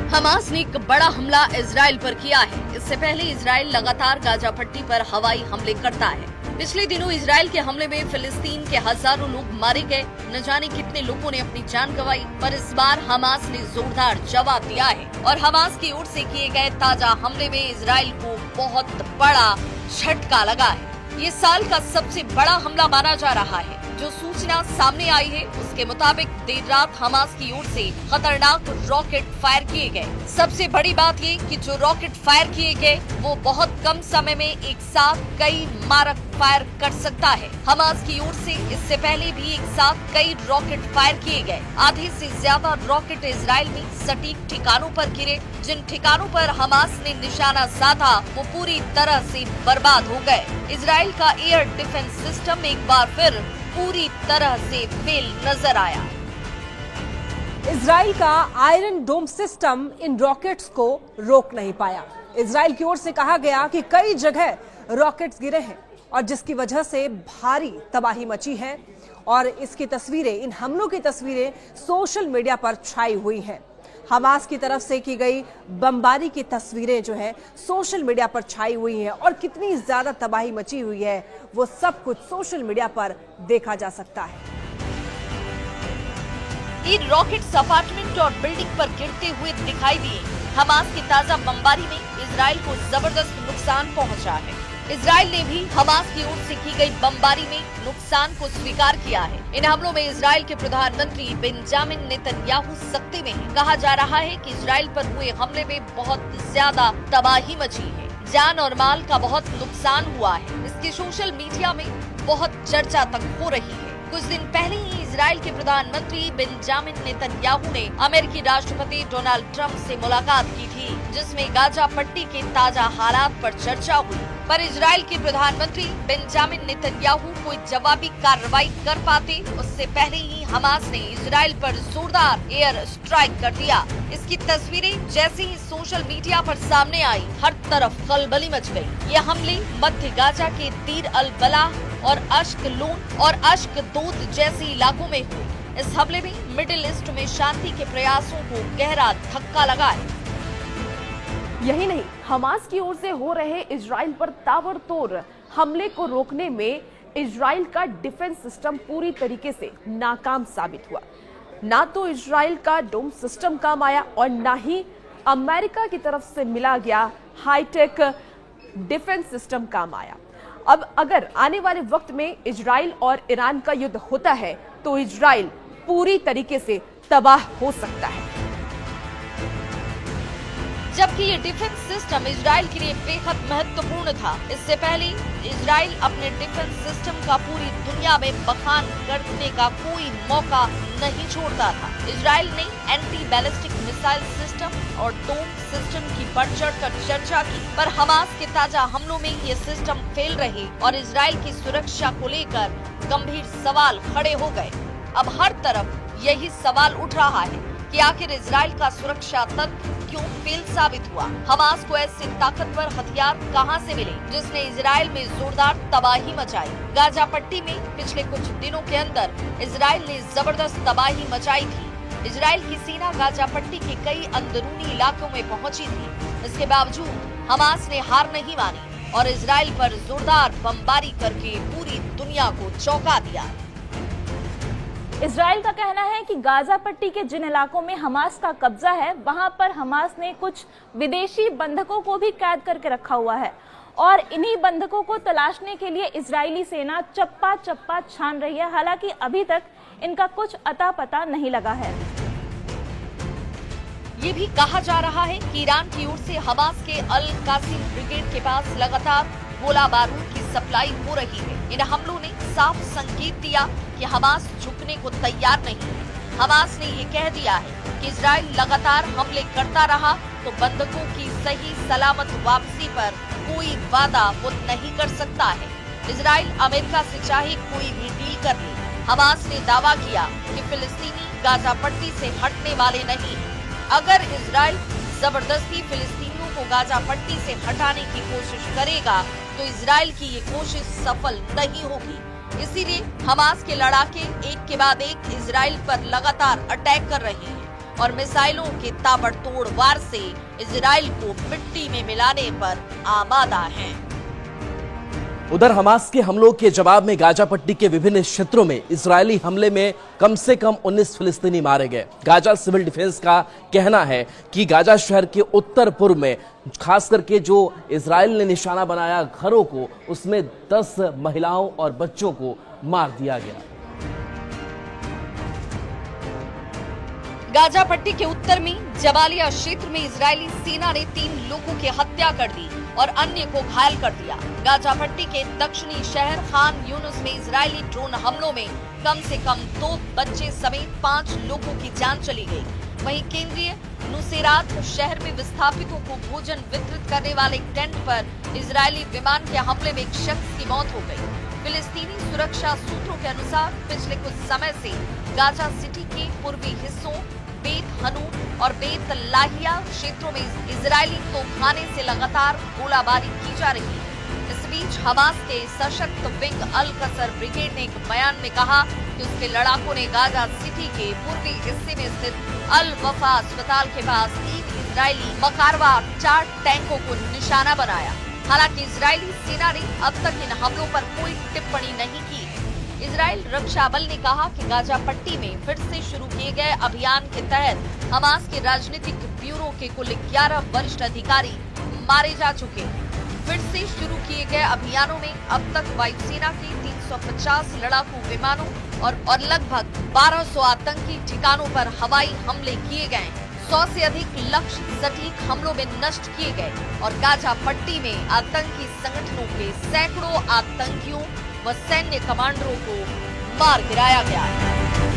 Hamas ने एक बड़ा हमला इजराइल पर किया है। इससे पहले इजराइल लगातार गाजा पट्टी पर हवाई हमले करता है। पिछले दिनों इजराइल के हमले में फिलिस्तीन के हजारों लोग मारे गए, न जाने कितने लोगों ने अपनी जान गंवाई। पर इस बार हमास ने जोरदार जवाब दिया है और हमास की ओर से किए गए ताजा हमले में इजराइल को बहुत बड़ा झटका लगा है। ये साल का सबसे बड़ा हमला माना जा रहा है। जो सूचना सामने आई है उसके मुताबिक देर रात हमास की ओर से खतरनाक रॉकेट फायर किए गए। सबसे बड़ी बात ये कि जो रॉकेट फायर किए गए वो बहुत कम समय में एक साथ कई मारक फायर कर सकता है। हमास की ओर से इससे पहले भी एक साथ कई रॉकेट फायर किए गए। आधे से ज्यादा रॉकेट इजराइल में सटीक ठिकानों पर गिरे। जिन ठिकानों पर हमास ने निशाना साधा वो पूरी तरह से बर्बाद हो गए। इजराइल का एयर डिफेंस सिस्टम एक बार फिर पूरी तरह से फेल नजर आया। इजराइल का आयरन डोम सिस्टम इन रॉकेट्स को रोक नहीं पाया। इजराइल की ओर से कहा गया कि कई जगह रॉकेट्स गिरे हैं और जिसकी वजह से भारी तबाही मची है और इसकी तस्वीरें, इन हमलों की तस्वीरें सोशल मीडिया पर छाई हुई हैं। हमास की तरफ से की गई बमबारी की तस्वीरें जो है सोशल मीडिया पर छाई हुई हैं और कितनी ज्यादा तबाही मची हुई है वो सब कुछ सोशल मीडिया पर देखा जा सकता है। इन रॉकेट्स अपार्टमेंट और बिल्डिंग पर गिरते हुए दिखाई दिए। हमास की ताजा बमबारी में इजराइल को जबरदस्त नुकसान पहुंचा है। इजराइल ने भी हमास की ओर से की गई बमबारी में नुकसान को स्वीकार किया है। इन हमलों में इजराइल के प्रधानमंत्री बेंजामिन नेतन्याहू सख्ती में हैं। कहा जा रहा है कि इजराइल पर हुए हमले में बहुत ज्यादा तबाही मची है, जान और माल का बहुत नुकसान हुआ है। इसकी सोशल मीडिया में बहुत चर्चा तक हो रही है। कुछ दिन पहले ही इजराइल के प्रधानमंत्री बेंजामिन नेतन्याहू ने अमेरिकी राष्ट्रपति डोनाल्ड ट्रंप से मुलाकात की थी, जिसमें गाजा पट्टी के ताजा हालात पर चर्चा हुई। पर इजराइल के प्रधानमंत्री बेंजामिन नेतन्याहू कोई जवाबी कार्रवाई कर पाते उससे पहले ही हमास ने इजराइल पर जोरदार एयर स्ट्राइक कर दिया। इसकी तस्वीरें जैसे ही सोशल मीडिया पर सामने आई, हर तरफ खलबली मच गई। ये हमले मध्य गाजा के दीर अल बलाह और अश्कलोन और अश्कदोद जैसे इलाकों में हुए। इस हमले में मिडिल ईस्ट में शांति के प्रयासों को गहरा धक्का लगा है। यही नहीं, हमास की ओर से हो रहे इजराइल पर ताबड़तोड़ हमले को रोकने में इजराइल का डिफेंस सिस्टम पूरी तरीके से नाकाम साबित हुआ। ना तो इजराइल का डोम सिस्टम काम आया और ना ही अमेरिका की तरफ से मिला गया हाईटेक डिफेंस सिस्टम काम आया। अब अगर आने वाले वक्त में इजराइल और ईरान का युद्ध होता है तो इजराइल पूरी तरीके से तबाह हो सकता है। जबकि ये डिफेंस सिस्टम इजराइल के लिए बेहद महत्वपूर्ण था। इससे पहले इजराइल अपने डिफेंस सिस्टम का पूरी दुनिया में बखान करने का कोई मौका नहीं छोड़ता था। इजराइल ने एंटी बैलिस्टिक मिसाइल सिस्टम और डोम सिस्टम की बढ़ चढ़कर चर्चा की, पर हमास के ताजा हमलों में ये सिस्टम फेल रहे और इजराइल की सुरक्षा को लेकर गंभीर सवाल खड़े हो गए। अब हर तरफ यही सवाल उठ रहा है कि आखिर इजराइल का सुरक्षा तंत्र क्यों फेल साबित हुआ। हमास को ऐसे ताकतवर हथियार कहां से मिले जिसने इजराइल में जोरदार तबाही मचाई। गाजा पट्टी में पिछले कुछ दिनों के अंदर इजराइल ने जबरदस्त तबाही मचाई थी। इजराइल की सेना गाजा पट्टी के कई अंदरूनी इलाकों में पहुंची थी। इसके बावजूद हमास ने हार नहीं मानी और इजराइल पर जोरदार बमबारी करके पूरी दुनिया को चौंका दिया। इजराइल का कहना है कि गाजा पट्टी के जिन इलाकों में हमास का कब्जा है वहां पर हमास ने कुछ विदेशी बंधकों को भी कैद करके रखा हुआ है और इन्हीं बंधकों को तलाशने के लिए इजरायली सेना चप्पा चप्पा छान रही है। हालांकि अभी तक इनका कुछ अता पता नहीं लगा है। ये भी कहा जा रहा है कि ईरान की ओर से हमास के अल कासिम ब्रिगेड के पास लगातार गोला बारूद की सप्लाई हो रही है। इन हमलों ने साफ संकेत दिया कि हमास झुकने को तैयार नहीं है। हमास ने ये कह दिया है कि इजराइल लगातार हमले करता रहा तो बंधकों की सही सलामत वापसी पर कोई वादा वो नहीं कर सकता है। इजराइल अमेरिका से चाहे कोई भी डील कर ले। हमास ने दावा किया कि फिलिस्तीनी गाजा पट्टी से हटने वाले नहीं। अगर इजराइल जबरदस्ती फिलिस्तीनियों को गाजा पट्टी से हटाने की कोशिश करेगा तो इजराइल की ये कोशिश सफल नहीं होगी। इसीलिए हमास के लड़ाके एक के बाद एक इजराइल पर लगातार अटैक कर रहे हैं। और मिसाइलों के ताबड़तोड़ वार से इजराइल को मिट्टी में मिलाने पर आमादा हैं। उधर हमास के हमलों के जवाब में गाजा पट्टी के विभिन्न क्षेत्रों में इजरायली हमले में कम से कम 19 फिलिस्तीनी मारे गए। गाजा सिविल डिफेंस का कहना है कि गाजा शहर के उत्तर पूर्व में खास करके जो इजराइल ने निशाना बनाया घरों को, उसमें 10 महिलाओं और बच्चों को मार दिया गया। गाजा पट्टी के उत्तर में जबालिया क्षेत्र में इजरायली सेना ने 3 लोगों की हत्या कर दी और अन्य को घायल कर दिया। गाजा पट्टी के दक्षिणी शहर खान यूनुस में इजरायली ड्रोन हमलों में कम से कम 2 बच्चे समेत 5 लोगों की जान चली गई। वहीं केंद्रीय नुसेरात शहर में विस्थापितों को भोजन वितरित करने वाले टेंट पर इजरायली विमान के हमले में एक शख्स की मौत हो गई। फिलिस्तीनी सुरक्षा सूत्रों के अनुसार पिछले कुछ समय से गाजा सिटी के पूर्वी हिस्सों बेत हनून और बेत लाहिया क्षेत्रों में इजरायली तोपखाने से लगातार गोलाबारी की जा रही है। इस बीच हमास के सशक्त विंग अल कसर ब्रिगेड ने एक बयान में कहा कि उसके लड़ाकों ने गाजा सिटी के पूर्वी हिस्से में स्थित अल वफा अस्पताल के पास 3 इजरायली मकारवा 4 टैंकों को निशाना बनाया। हालांकि इजरायली सेना ने अब तक इन हमलों पर कोई टिप्पणी नहीं की। इजरायल रक्षा बल ने कहा कि गाजा पट्टी में फिर से शुरू किए गए अभियान के तहत हमास के राजनीतिक ब्यूरो के कुल 11 वरिष्ठ अधिकारी मारे जा चुके हैं। फिर से शुरू किए गए अभियानों में अब तक वायुसेना के 350 लड़ाकू विमानों और लगभग 1200 आतंकी ठिकानों पर हवाई हमले किए गए। 100 से अधिक लक्ष्य सटीक हमलों में नष्ट किए गए और गाजा पट्टी में आतंकी संगठनों के सैकड़ों आतंकियों व सैन्य कमांडरों को मार गिराया गया है।